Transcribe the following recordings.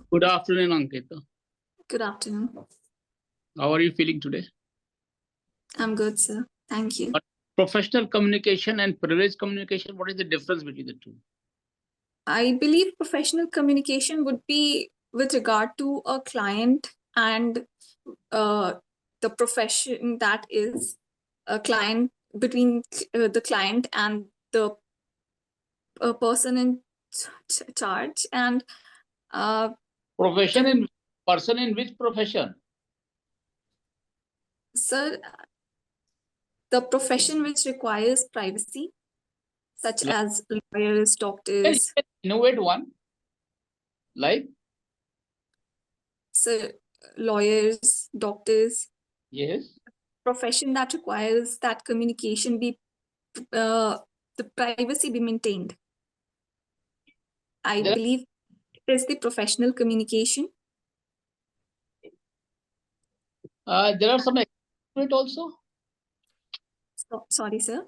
Good afternoon, Ankita. Good afternoon. How are you feeling today? I'm good, sir. Thank you. Professional communication and privileged communication, what is the difference between the two? I believe professional communication would be with regard to a client and the profession that is a client between the client and the person in charge and Profession in person in which profession? sir, the profession which requires privacy, such as lawyers, doctors. Innovate one, like? So lawyers, doctors. Yes. Profession that requires that communication be the privacy be maintained. I believe it is the professional communication. There are some exceptions to it also. Sorry, sir.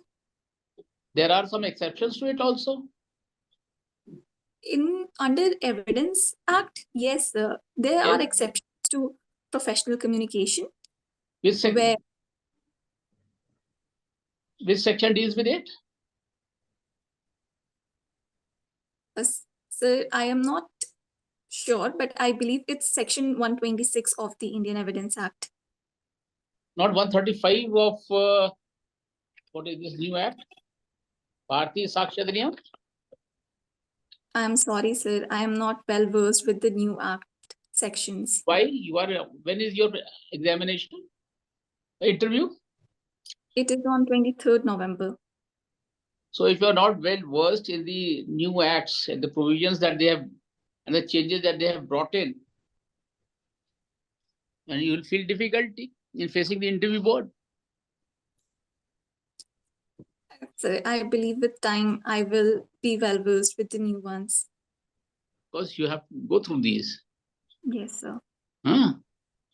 There are some exceptions to it also. Under Evidence Act, yes, sir. There are exceptions to professional communication. Which section deals with it? Sir, I am not sure, but I believe it's section 126 of the Indian Evidence Act. Not 135 of what is this new act? Bharatiya Sakshya Adhiniyam? I am sorry, sir. I am not well versed with the new act sections. Why? When is your examination? Interview? It is on 23rd November. So if you are not well versed in the new acts and the provisions that they have and the changes that they have brought in, and you will feel difficulty in facing the interview board. So I believe with time I will be well versed with the new ones. Because you have to go through these. Yes, sir. Huh?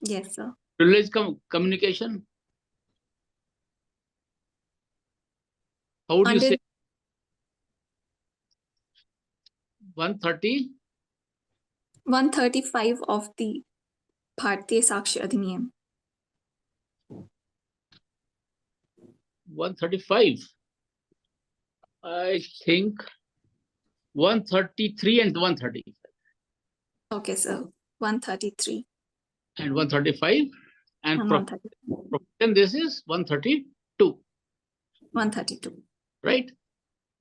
Yes, sir. Privileged communication. How would you say? 130? 135 of the Bharatiya Sakshya Adhiniyam. 135. I think 133 and 135. Okay, sir. 133. And 135. And profession, this is 132. 132. Right?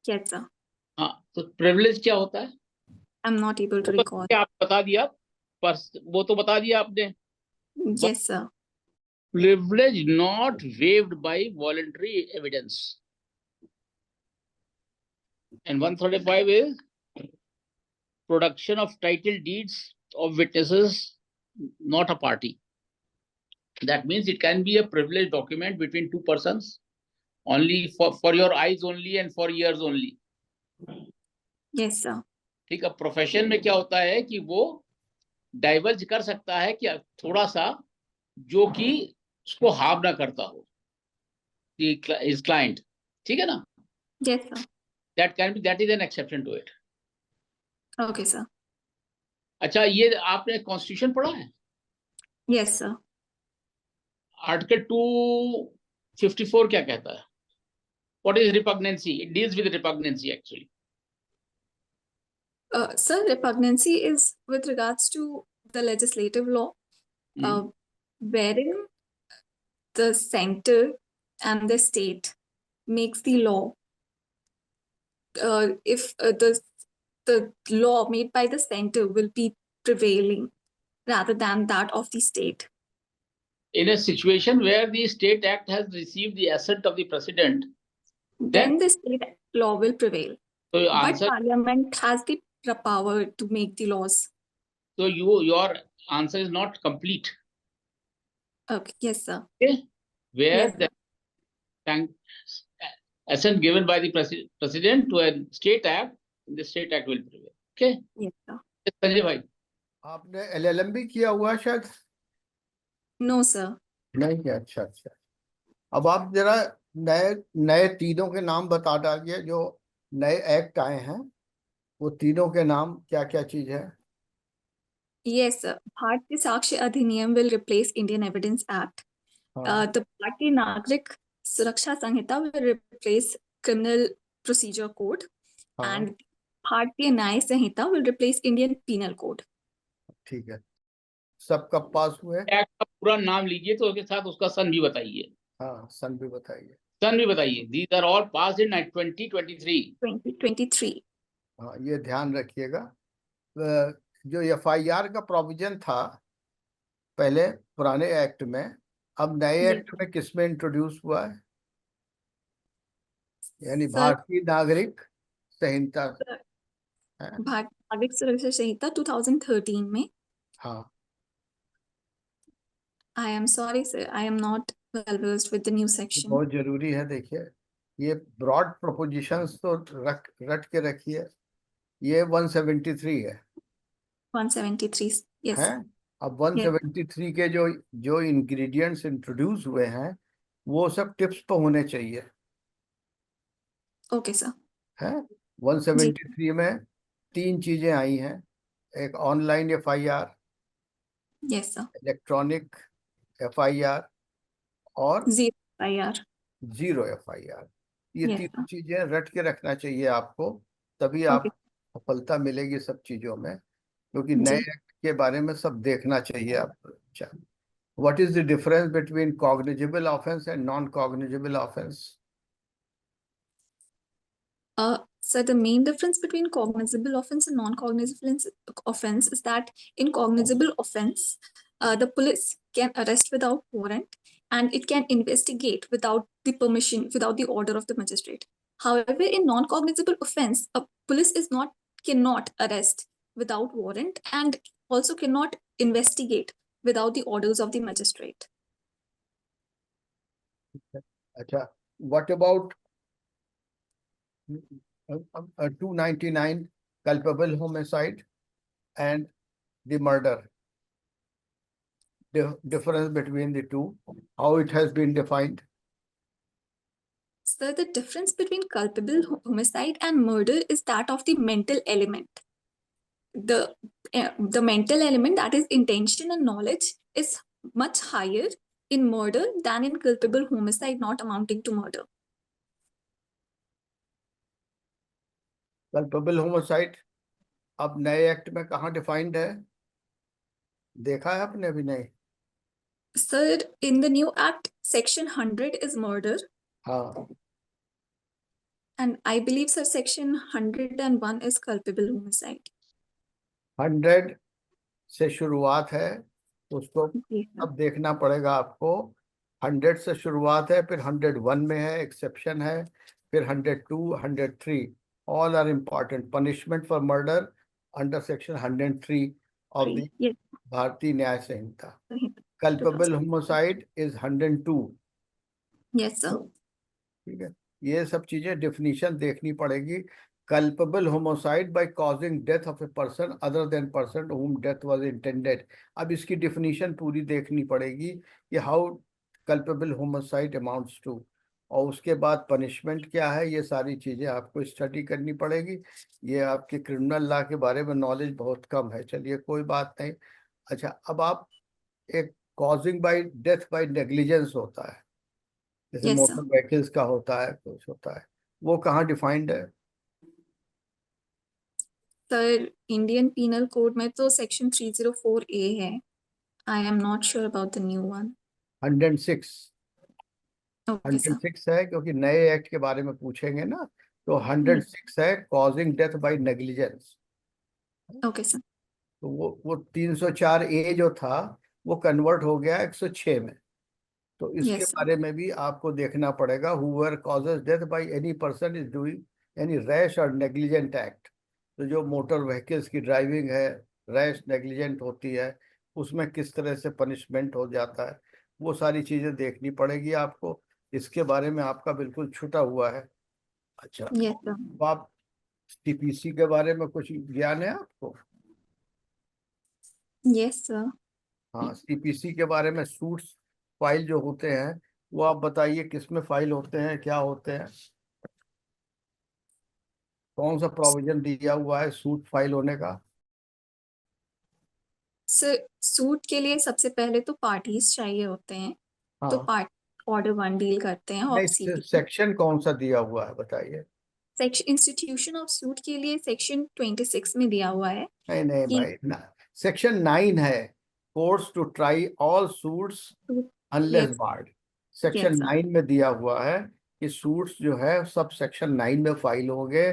Yes, sir. तो privilege क्या होता है? I'm not able to recall. आप बता दिया, पर वो तो बता दिया आपने. Yes, sir. Privilege not waived by voluntary evidence. And 135 is production of title deeds of witnesses, not a party. That means it can be a privileged document between two persons, only for your eyes only and for ears only. Yes, sir. ठीक है. Profession में क्या होता है कि वो diverge कर सकता है कि थोड़ा सा जो कि उसको हार्म ना करता हो his client. ठीक है ना? Yes, sir. That is an exception to it. Okay, sir. अच्छा, ये आपने कॉन्स्टिट्यूशन पढ़ा है? Yes, sir. आर्टिकल 254 क्या कहता है? What is repugnancy? It deals with repugnancy actually. Sir, repugnancy is with regards to the legislative law, wherein the center and the state makes the law. If the law made by the center will be prevailing rather than that of the state. In a situation where the state act has received the assent of the president, then the state law will prevail. So but parliament has the power to make the laws. So your answer is not complete. Okay. Yes, sir. Okay. Where the assent given by the president to a state act, the state act will prevail. Okay. Yes, sir. Sanjay भाई, आपने LLM भी किया हुआ शायद? No, sir. नहीं किया. अच्छा अच्छा. अब आप जरा नए तीनों के नाम बता दीजिए जो नए एक्ट आए हैं. वो तीनों के नाम क्या क्या चीज है? Yes, sir. Bharatiya Sakshi Adhiniyam will replace Indian Evidence Act. हाँ The Bharatiya Nagrik Suraksha Sanhita will replace Criminal Procedure Code, हाँ and Bharatiya Nyaya Sanhita will replace Indian Penal Code. ठीक है, सब कब पास हुए? एक्ट का पूरा नाम लीजिए तो उसके साथ उसका सन भी बताइए। हाँ सन भी बताइए। सन भी बताइए। दीज आर ऑल पास इन 2023। 2023. हाँ ये ध्यान रखिएगा, जो FIR का प्रोविजन था पहले पुराने एक्ट में, अब नए Yes. एक्ट में किस में इंट्रोड्यूस हुआ है? यानी Sir, भारतीय नागरिक संहिता है। भारतीय नागरिक सुरक्षा संहिता 2013 में. हाँ I am sorry, sir. I am not well versed with the new ये section. बहुत जरूरी है। देखिए ये ब्रॉड प्रोपोजिशंस तो रट के रखिए। ये 173 है 173. Yes. हैं? अब 173 के जो इंग्रेडिएंट्स इंट्रोड्यूस हुए हैं वो सब टिप्स पर होने चाहिए। Okay, sir. हैं 173 में 3 चीजें आई हैं, एक online FIR, Yes, sir. Electronic FIR और 0 IR. 0 FIR। ये Yes, तीनों sir. चीजें रट के रखना चाहिए आपको, तभी Okay. आप सफलता मिलेगी सब चीजों में, क्योंकि नए जी. एक्ट के बारे में सब देखना चाहिए आपको। अच्छा, what is the difference between cognizable offence and non cognizable offence? So the main difference between cognizable offense and non-cognizable offense is that in cognizable offense, the police can arrest without warrant and it can investigate without the permission, without the order of the magistrate. However, in non-cognizable offense, a police cannot arrest without warrant and also cannot investigate without the orders of the magistrate. अच्छा, what about 299 culpable homicide and the murder? Difference between the two, how it has been defined? So the difference between culpable homicide and murder is that of the mental element. The mental element, that is intention and knowledge, is much higher in murder than in culpable homicide not amounting to murder. Culpable homicide अब नए act में कहाँ defined है? देखा है आपने अभी? नहीं। Sir, in the new act, section 100 is murder, हाँ and I believe, sir, section 101 is culpable homicide. 100 से शुरुआत है, उसको जी, sir. अब देखना पड़ेगा आपको। 100 से शुरुआत है, फिर 101 में है, एक्सेप्शन है, फिर 102, 103, all are important. Punishment for murder under section 103 of the Yes, Bharatiya Nyaya Sanhita. sir. Culpable homicide is 102। Yes, sir. ठीक है, ये सब चीजें डेफिनेशन देखनी पड़ेगी। Culpable homicide by causing death of a person other than person whom death was intended. अब इसकी definition पूरी देखनी पड़ेगी कि how culpable homicide amounts to, और उसके बाद पनिशमेंट क्या है, ये सारी चीजें आपको स्टडी करनी पड़ेगी। ये आपके क्रिमिनल लॉ के बारे में नॉलेज बहुत कम है, चलिए कोई बात नहीं। अच्छा, अब आप एक causing bye death by negligence होता है, जैसे Yes, मोटर sir. व्हीकल्स का होता है, कुछ होता है, वो कहाँ डिफाइंड है? सर, इंडियन पीनल कोड में तो सेक्शन 304A है. I am not sure about the new one. 106 okay sir. 106 है, क्योंकि नए एक्ट के बारे में पूछेंगे ना, तो 106 है causing death by negligence. Okay sir. तो वो 304A जो था वो कन्वर्ट हो गया 106 में। तो इसके यस सर. बारे में भी आपको देखना पड़ेगा। Whoever causes death by any person is doing any rash और नेग्लिजेंट एक्ट। तो जो मोटर व्हीकल्स की ड्राइविंग है रैश नेग्लिजेंट होती है, उसमें किस तरह से पनिशमेंट हो जाता है, वो सारी चीजें देखनी पड़ेगी आपको। इसके बारे में आपका बिल्कुल छूटा हुआ है। अच्छा, यस सर. तो आप CPC के बारे में कुछ ज्ञान है आपको? Yes sir. हाँ, CPC के बारे में सूट्स फाइल जो होते हैं वो आप बताइए किस में फाइल होते हैं, क्या होते हैं, कौन सा प्रोविजन दिया हुआ है सूट फाइल होने का? सर सूट के लिए सबसे पहले तो पार्टीज चाहिए होते हैं, तो हाँ, पार्ट ऑर्डर 1 डील करते हैं ऑफ नहीं, सीपीसी। सेक्शन कौन सा दिया हुआ है बताइए। सेक्शन इंस्टीट्यूशन ऑफ सूट के लिए सेक्शन 26 में दिया हुआ है नहीं नहीं कि भाई ना, सेक्शन 9 है, courts to try all suits unless yes barred. Section yes sir 9 में दिया हुआ है कि सूट्स जो है सब सेक्शन 9 में फाइल होंगे,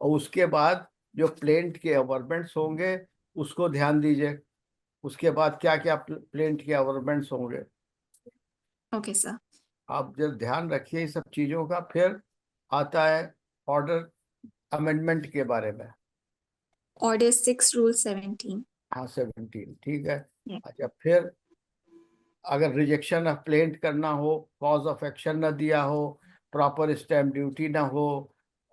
और उसके बाद जो प्लेंट के अवर्मेंट्स होंगे उसको ध्यान दीजिए। उसके बाद क्या क्या प्लेंट के अवर्मेंट्स होंगे, ओके सर। आप जब ध्यान रखिए इस सब चीजों का। फिर आता है ऑर्डर अमेंडमेंट के बारे में। Order 6 rule 17। हाँ, 17, ठीक है। Yeah. अच्छा, फिर अगर रिजेक्शन ऑफ प्लेंट करना हो, कॉज ऑफ एक्शन ना दिया हो, प्रॉपर स्टैम्प ड्यूटी ना हो,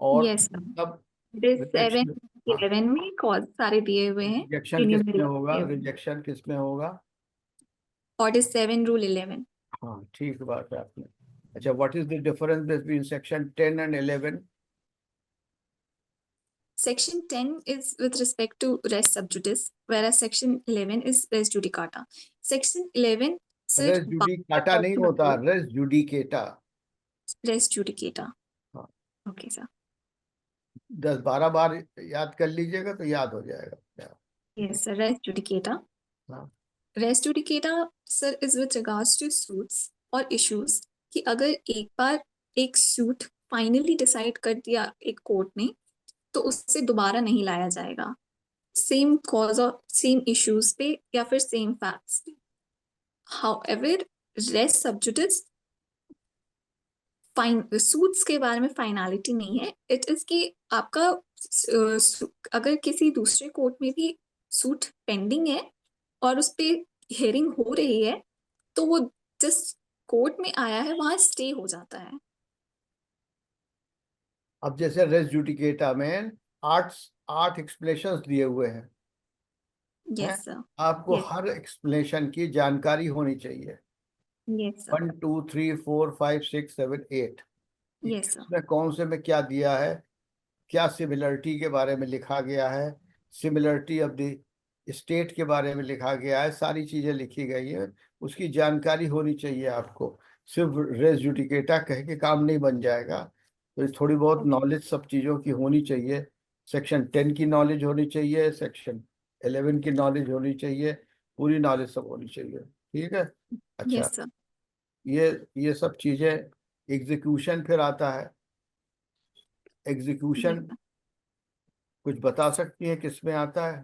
और यस सर, तब ऑर्डर 7 रिजेक्शन। हाँ, 11 में कॉज सारे दिए हुए हैं, रिजेक्शन किस में रिन्यूएबल होगा, दिए हुए हैं। रिजेक्शन किस में होगा। Order 7 rule 11। हाँ, ठीक बात है आपने। अच्छा, what is the difference between section 10 and 11। Section 10 is with respect to res sub judice, whereas Section 11 is res judicata. Section 11 sir res judicata नहीं होता, रेस जुडिकेटा। res judicata. हाँ, Okay sir. 10-12 बार याद कर लीजिएगा तो याद हो जाएगा। Yes sir, res judicata. हाँ, Res judicata sir is with regards to suits or issues कि अगर एक बार एक suit finally decide कर दिया एक कोर्ट ने, तो उससे दोबारा नहीं लाया जाएगा सेम कॉज और सेम इश्यूज पे या फिर सेम फैक्ट्स पे। However, res sub judice fine suits के बारे में फाइनलिटी नहीं है। इट इज कि आपका अगर किसी दूसरे कोर्ट में भी सूट पेंडिंग है और उस पे हियरिंग हो रही है, तो वो जिस कोर्ट में आया है वहां स्टे हो जाता है। अब जैसे रेस जुडिकेटा में 8 एक्सप्लेनेशंस दिए हुए हैं। Yes sir. आपको यस हर एक्सप्लेनेशन की जानकारी होनी चाहिए। Yes sir. 1 2 3 4 5 6 7 8, yes sir. इसमें कौन से में क्या दिया है, क्या सिमिलरिटी के बारे में लिखा गया है, सिमिलरिटी ऑफ द स्टेट के बारे में लिखा गया है, सारी चीजें लिखी गई है। उसकी जानकारी होनी चाहिए आपको। सिर्फ रेस जुडिकेटा कह के काम नहीं बन जाएगा, तो थोड़ी बहुत नॉलेज सब चीज़ों की होनी चाहिए। सेक्शन 10 की नॉलेज होनी चाहिए, सेक्शन 11 की नॉलेज होनी चाहिए, पूरी नॉलेज सब होनी चाहिए, ठीक है। अच्छा, यस सर। ये सब चीज़ें। एग्जीक्यूशन फिर आता है। एग्जीक्यूशन कुछ बता सकती है किस में आता है।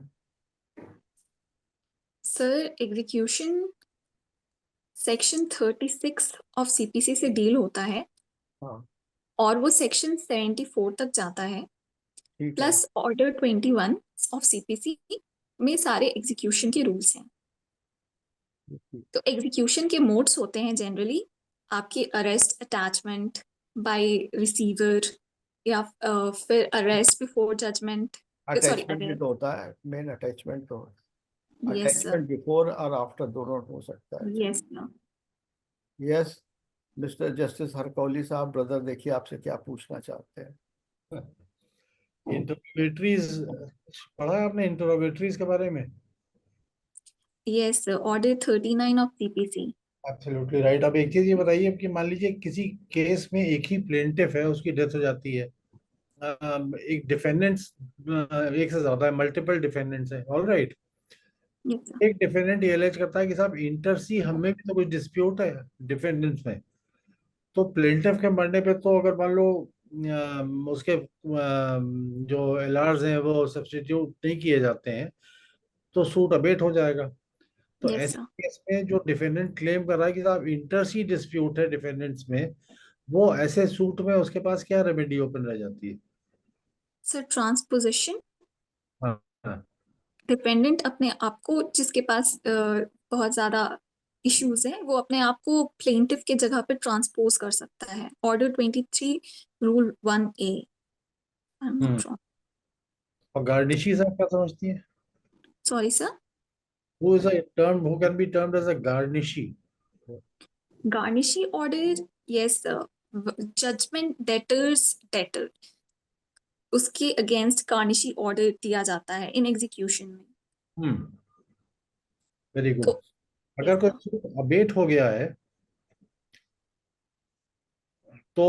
Sir execution section 36 of CPC से डील होता है हाँ, और वो सेक्शन 74 तक जाता है, ठीक है। प्लस ऑर्डर 21 ऑफ सीपीसी में सारे एग्जीक्यूशन के रूल्स हैं। तो एग्जीक्यूशन के मोड्स होते हैं जनरली आपकी अरेस्ट अटैचमेंट बाय रिसीवर या फिर arrest before judgement, sorry attachment भी अरेस्ट। तो होता है, मेन अटैचमेंट तो यस सर। अटैचमेंट बिफोर और आफ्टर दोनों हो सकता है। Yes sir. Yes, mister justice Harkauli sahab, brother देखिए आपसे क्या पूछना चाहते हैं। इंटरोगेटरीज पढ़ा है आपने, इंटरोगेटरीज के बारे में? Yes sir, order 39 of CPC. Absolutely right. अब एक चीज ये बताइए कि मान लीजिए किसी केस में एक ही प्लेंटिफ है, उसकी डेथ हो जाती है, एक डिफेंडेंट्स एक से ज्यादा है, मल्टीपल डिफेंडेंट्स है, ऑल राइट। Yes sir. एक डिफेंडेंट ये एलेज करता है कि साहब इंटर सी हमें भी तो कुछ डिस्प्यूट है डिफेंडेंट्स में, तो प्लेंटिफ के मरने पे तो अगर मान लो उसके जो एलआर्स हैं वो सब्स्टिट्यूट नहीं किए जाते हैं, तो सूट अबेट हो जाएगा। तो यस ऐसे सर। केस में जो डिफेंडेंट क्लेम कर रहा है कि साहब इंटरसी डिस्प्यूट है डिफेंडेंट्स में, वो ऐसे सूट में उसके पास क्या रेमेडी ओपन रह जाती है? Sir transposition. हाँ हाँ। डिपेंडेंट अपने आप को जिसके पास बहुत ज्यादा इश्यूज हैं वो अपने आप को प्लेंटिफ के जगह पे ट्रांसपोज कर सकता है। Order 23 rule 1A। I am not wrong. और गार्निशी साहब क्या समझती है? Sorry sir. Who is a term who can be termed as a garnishi? Garnishee order, yes sir, judgement debtors debtor, उसके अगेंस्ट गार्निशी ऑर्डर दिया जाता है in execution में। Hmm very good. तो अगर कोई सूट अबेट हो गया है तो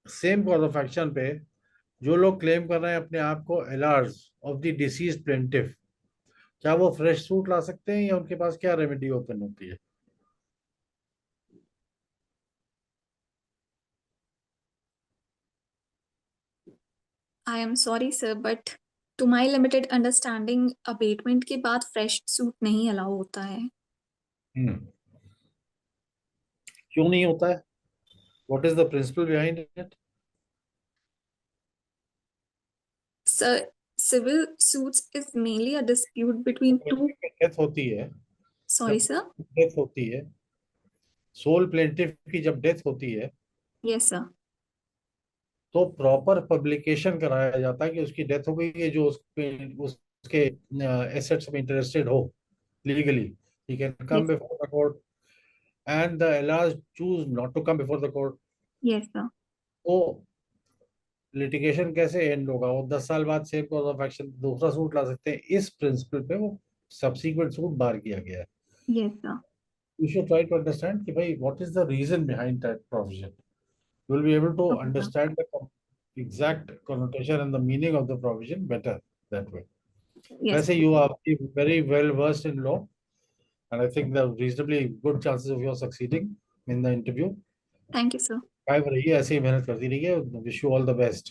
सेम कॉज ऑफ एक्शन पे जो लोग क्लेम कर रहे हैं अपने आप को एलार्स ऑफ द डिसीज प्लेंटिफ, क्या वो फ्रेश सूट ला सकते हैं या उनके पास क्या रेमेडी ओपन होती है? I am sorry sir, but to my limited understanding abatement के बाद फ्रेश सूट नहीं अलाउ होता है। क्यों नहीं होता है? What is the principle behind it? Sir, civil suits is mainly a dispute between two. Death होती है, Sorry sir. डेथ होती है, सोल प्लेंटिफ की जब डेथ होती है Yes sir. तो प्रॉपर पब्लिकेशन कराया जाता है कि उसकी डेथ हो गई है, जो उसके एसेट्स में इंटरेस्टेड हो legally, he can come Yes. before the court and the LRs choose not to come before the court. Yes sir. तो लिटिगेशन कैसे एंड होगा? वो 10 साल बाद सेम कॉज ऑफ एक्शन दूसरा सूट ला सकते हैं। इस प्रिंसिपल पे वो सब्सीक्वेंट सूट बार किया गया है। Yes sir. You should try to understand कि भाई what is the reason behind that provision. You will be able to Okay, sir. understand the exact connotation and the meaning of the provision better that way. Yes. वैसे you are very well versed in law and I think there are reasonably good chances of your succeeding in the interview. Thank you sir. Try रहिए, ऐसे ही मेहनत करती रहिए। Wish you all the best.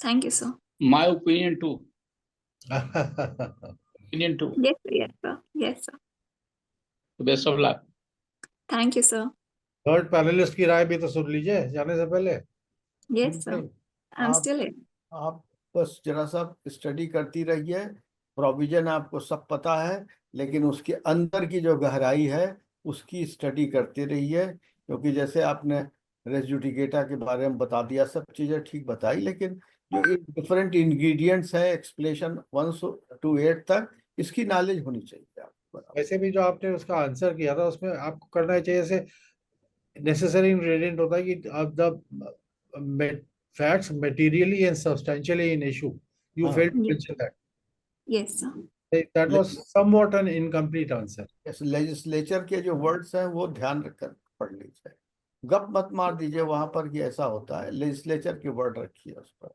Thank you sir. My opinion too. Opinion too. Yes sir. Yes sir. Yes sir. Best of luck. Thank you sir. Third panelist की राय भी तो सुन लीजिए जाने से पहले। Yes sir. I'm आप still here. आप बस जरा सा स्टडी करती रहिए, प्रोविजन आपको सब पता है, लेकिन उसके अंदर की जो गहराई है उसकी स्टडी करते रहिए, क्योंकि जैसे आपने रेस जुडिकेटा के बारे में बता दिया, सब चीजें ठीक बताई, लेकिन जो डिफरेंट इंग्रेडिएंट्स है एक्सप्लेनेशन 1 to 8 तक, इसकी नॉलेज होनी चाहिए आपको। वैसे भी जो आपने उसका आंसर किया था उसमें आपको करना चाहिए, जैसे नेसेसरी इंग्रेडिएंट होता है कि अब the facts materially and substantially in issue. You हाँ। failed to Yes. mention that. Yes sir. That was somewhat an incomplete answer. Legislature के जो वर्ड्स हैं वो ध्यान रखकर पढ़ लीजिए, गप मत मार दीजिए वहां पर कि ऐसा होता है, लेजिस्लेचर के वर्ड रखिए उस पर।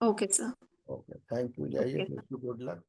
Okay sir. Okay, thank you, जाइए, Okay. Good luck.